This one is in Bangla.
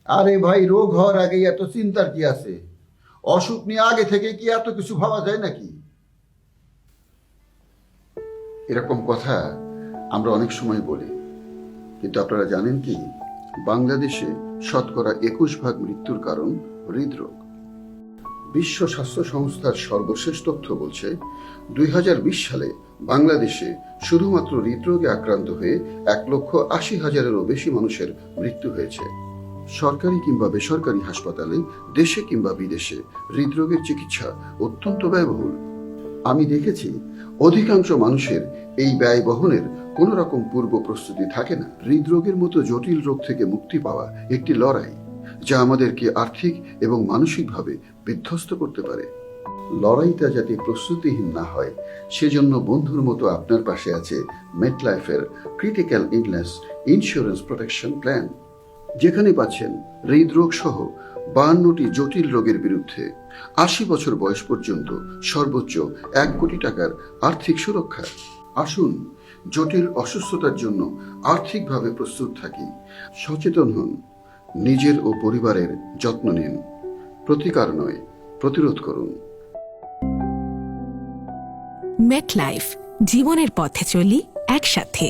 আরে ভাই, রোগ হওয়ার আগেই এত চিন্তার কি আছে? অসুখ নিয়ে আগে থেকে কি এত কিছু ভাবা যায় নাকি? এরকম কথা আমরা অনেক সময় বলি, কিন্তু আপনারা জানেন কি, বাংলাদেশে শতকরা 21% মৃত্যুর কারণ হৃদরোগ। বিশ্ব স্বাস্থ্য সংস্থার সর্বশেষ তথ্য বলছে 2020 সালে বাংলাদেশে শুধুমাত্র হৃদরোগে আক্রান্ত হয়ে 1,80,000-এরও বেশি মানুষের মৃত্যু হয়েছে। সরকারি কিংবা বেসরকারি হাসপাতালে, দেশে কিংবা বিদেশে হৃদরোগের চিকিৎসা অত্যন্ত ব্যয়বহুল। আমি দেখেছি অধিকাংশ মানুষের এই ব্যয় বহনের কোনো রকম পূর্ব প্রস্তুতি থাকে না। হৃদরোগের মতো জটিল রোগ থেকে মুক্তি পাওয়া একটি লড়াই, যা আমাদেরকে আর্থিক এবং মানসিকভাবে বিধ্বস্ত করতে পারে। লড়াইটা যাতে প্রস্তুতিহীন না হয়, সেজন্য বন্ধুর মতো আপনার পাশে আছে মেটলাইফের critical illness insurance protection plan, যেখানে পাচ্ছেন হৃদরোগ সহ 52টি জটিল রোগের বিরুদ্ধে 80 বছর বয়স পর্যন্ত সর্বোচ্চ 1 কোটি টাকার আর্থিক সুরক্ষা। আসুন জটিল অসুস্থতার জন্য আর্থিকভাবে প্রস্তুত থাকি। সচেতন হন, নিজের ও পরিবারের যত্ন নিন। প্রতিকার নয়, প্রতিরোধ করুন। মেটলাইফ, জীবনের পথে চলি একসাথে।